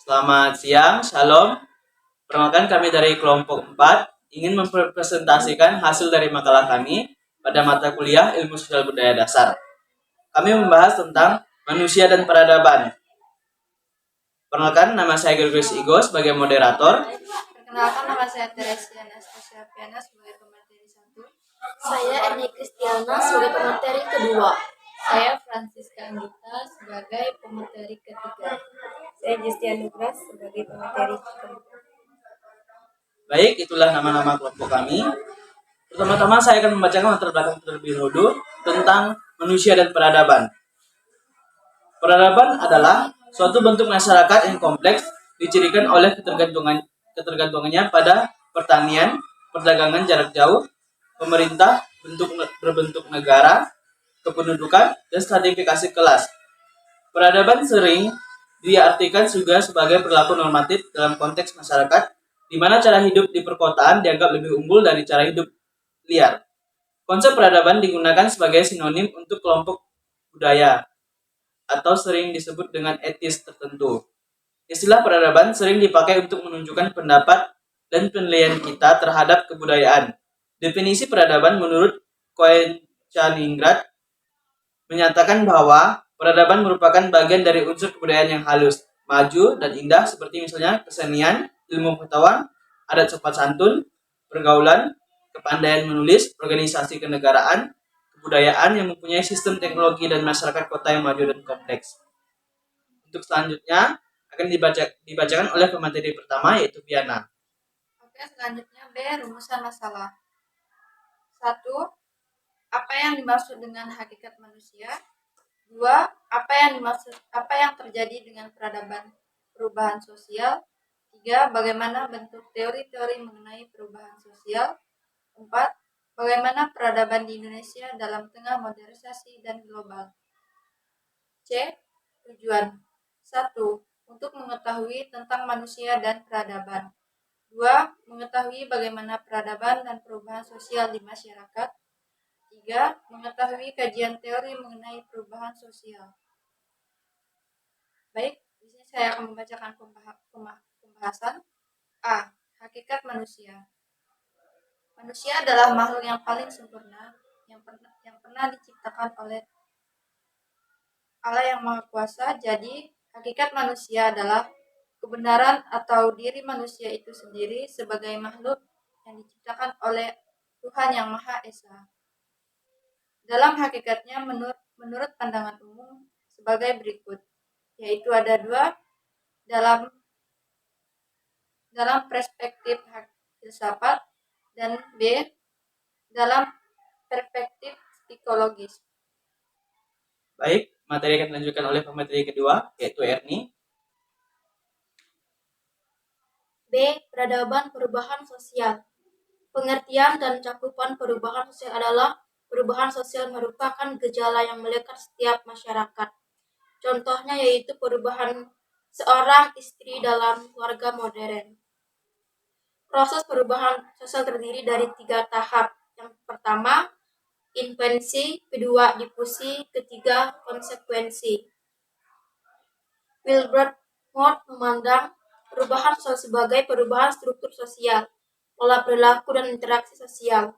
Selamat siang, Shalom. Perkenalkan kami dari kelompok 4 ingin mempresentasikan hasil dari makalah kami pada mata kuliah Ilmu Sosial Budaya Dasar. Kami membahas tentang manusia dan peradaban. Perkenalkan, nama saya Gregorius Igo sebagai moderator. Perkenalkan, nama saya Teresia Anastasia Piana sebagai pemateri 1. Saya Erni Kristiana sebagai pemateri kedua. Saya Francisca Anggita sebagai pemateri ketiga. Saya Justian Nugras sebagai pemateri keempat. Baik, itulah nama-nama kelompok kami. Pertama-tama saya akan membacakan latar belakang terlebih dahulu tentang manusia dan peradaban. Peradaban adalah suatu bentuk masyarakat yang kompleks dicirikan oleh ketergantungannya pada pertanian, perdagangan jarak jauh, pemerintah, berbentuk negara, kependudukan, dan stratifikasi kelas. Peradaban sering diartikan juga sebagai perilaku normatif dalam konteks masyarakat, di mana cara hidup di perkotaan dianggap lebih unggul dari cara hidup liar. Konsep peradaban digunakan sebagai sinonim untuk kelompok budaya, atau sering disebut dengan etis tertentu. Istilah peradaban sering dipakai untuk menunjukkan pendapat dan penilaian kita terhadap kebudayaan. Definisi peradaban menurut Koenchaningrad menyatakan bahwa peradaban merupakan bagian dari unsur kebudayaan yang halus, maju, dan indah seperti misalnya kesenian, ilmu pengetahuan, adat sopan santun, pergaulan, kepandaian menulis, organisasi kenegaraan, kebudayaan yang mempunyai sistem teknologi dan masyarakat kota yang maju dan kompleks. Untuk selanjutnya akan dibacakan oleh pemateri pertama yaitu Piana. Oke, selanjutnya B. Rumusan masalah. 1. Apa yang dimaksud dengan hakikat manusia? 2. Apa yang terjadi dengan peradaban perubahan sosial? 3. Bagaimana bentuk teori-teori mengenai perubahan sosial? 4. Bagaimana peradaban di Indonesia dalam tengah modernisasi dan global? C. Tujuan. 1. Untuk mengetahui tentang manusia dan peradaban. 2. Mengetahui bagaimana peradaban dan perubahan sosial di masyarakat. 3. Mengetahui kajian teori mengenai perubahan sosial. Baik, di sini saya akan membacakan pembahasan. A. Hakikat manusia. Manusia adalah makhluk yang paling sempurna yang pernah diciptakan oleh Allah yang Maha Kuasa. Jadi, hakikat manusia adalah kebenaran atau diri manusia itu sendiri sebagai makhluk yang diciptakan oleh Tuhan yang Maha Esa. Dalam hakikatnya menurut pandangan umum sebagai berikut, yaitu ada 2 dalam perspektif filsafat dan B dalam perspektif psikologis. Baik, materi akan dilanjutkan oleh pemateri kedua yaitu Erni. B. Peradaban perubahan sosial. Pengertian dan cakupan perubahan sosial adalah perubahan sosial merupakan gejala yang melekat setiap masyarakat. Contohnya yaitu perubahan seorang istri dalam keluarga modern. Proses perubahan sosial terdiri dari 3 tahap. Yang pertama, invensi, kedua, difusi, ketiga, konsekuensi. Wilbert Moore memandang perubahan sosial sebagai perubahan struktur sosial, pola perilaku, dan interaksi sosial.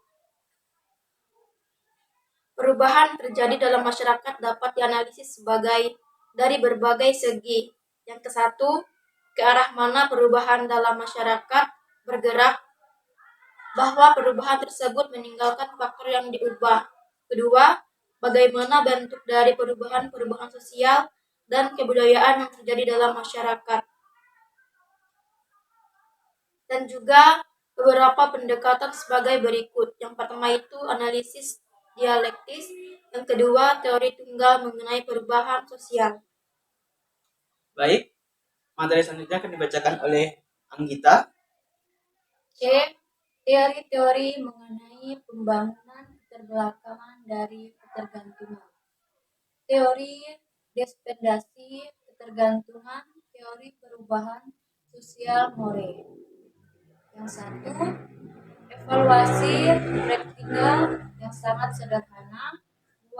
Perubahan terjadi dalam masyarakat dapat dianalisis dari berbagai segi. Yang ke-1, ke arah mana perubahan dalam masyarakat bergerak, bahwa perubahan tersebut meninggalkan faktor yang diubah. Kedua, bagaimana bentuk dari perubahan sosial dan kebudayaan yang terjadi dalam masyarakat. Dan juga beberapa pendekatan sebagai berikut. Yang pertama itu analisis dialektis, yang kedua teori tunggal mengenai perubahan sosial. Baik, materi selanjutnya akan dibacakan oleh Anggita. C. Teori-teori mengenai pembangunan keterbelakangan dari ketergantungan. Teori dependasi ketergantungan, teori perubahan sosial More. Yang 1, evaluasi praktikal yang sangat sederhana. 2,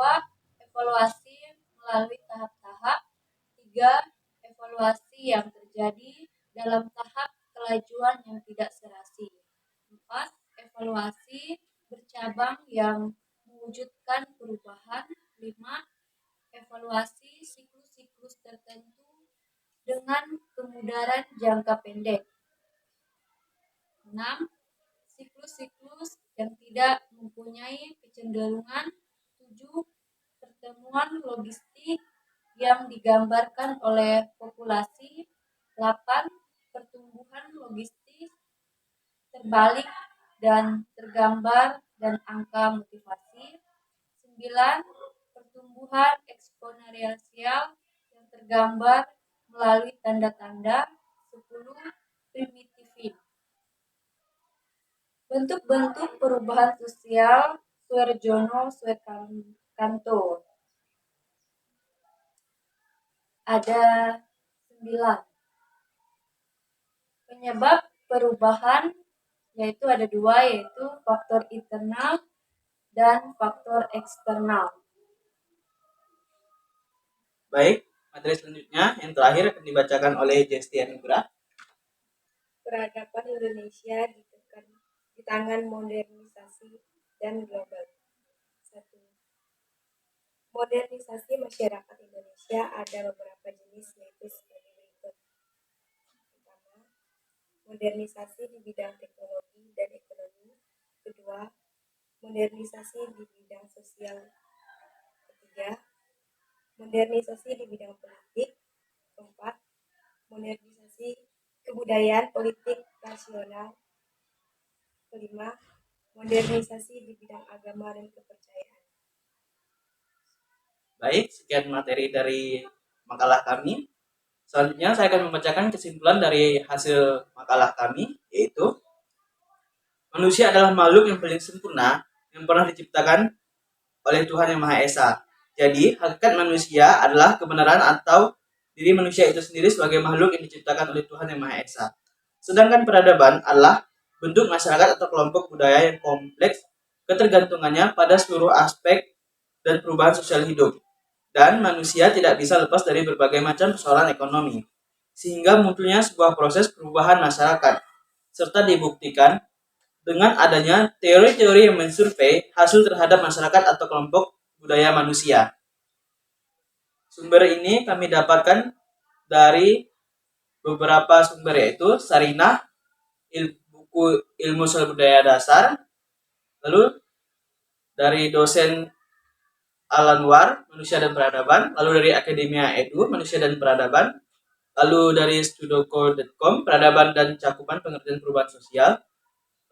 evaluasi melalui tahap-tahap. 3, evaluasi yang terjadi terjadi dalam tahap kelajuan yang tidak serasi. 4. Evaluasi bercabang yang mewujudkan perubahan. 5. Evaluasi siklus-siklus tertentu dengan kemudaran jangka pendek. 6. Siklus-siklus yang tidak mempunyai kecenderungan. 7. Pertemuan logistik yang digambarkan oleh populasi. 8. Pertumbuhan logistik terbalik dan tergambar dan angka motivasi. 9. Pertumbuhan eksponensial yang tergambar melalui tanda-tanda. 10. Primitivin. Bentuk-bentuk perubahan sosial Suarjono Suekanto. Ada 9. Penyebab perubahan yaitu ada 2, yaitu faktor internal dan faktor eksternal. Baik, materi selanjutnya yang terakhir akan dibacakan oleh Jesti Anugrah. Peradaban Indonesia di tangan modernisasi dan global. 1. Modernisasi masyarakat Indonesia ada beberapa jenis, yaitu sebagai berikut. Pertama, modernisasi di bidang teknologi dan ekonomi. Kedua, modernisasi di bidang sosial. Ketiga, modernisasi di bidang politik. Keempat, modernisasi kebudayaan politik nasional. Kelima, modernisasi di bidang agama dan kepercayaan. Baik, sekian materi dari makalah kami. Selanjutnya saya akan membacakan kesimpulan dari hasil makalah kami, yaitu manusia adalah makhluk yang paling sempurna yang pernah diciptakan oleh Tuhan Yang Maha Esa. Jadi, hakikat manusia adalah kebenaran atau diri manusia itu sendiri sebagai makhluk yang diciptakan oleh Tuhan Yang Maha Esa. Sedangkan peradaban adalah bentuk masyarakat atau kelompok budaya yang kompleks ketergantungannya pada seluruh aspek dan perubahan sosial hidup. Dan manusia tidak bisa lepas dari berbagai macam persoalan ekonomi, sehingga munculnya sebuah proses perubahan masyarakat, serta dibuktikan dengan adanya teori-teori yang mensurvei hasil terhadap masyarakat atau kelompok budaya manusia. Sumber ini kami dapatkan dari beberapa sumber, yaitu Sarinah, buku Ilmu Sosial Budaya Dasar, lalu dari dosen Al-Anwar, Manusia dan Peradaban, lalu dari Akademia Edu, Manusia dan Peradaban, lalu dari studoko.com, Peradaban dan Cakupan Pengertian Perubahan Sosial,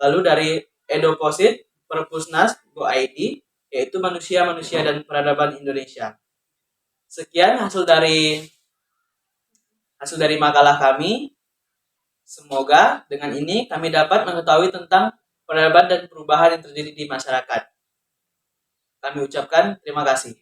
lalu dari Edoposit, Perpusnas, Go.id, yaitu Manusia dan Peradaban Indonesia. Sekian hasil dari makalah kami. Semoga dengan ini kami dapat mengetahui tentang peradaban dan perubahan yang terjadi di masyarakat. Kami ucapkan terima kasih.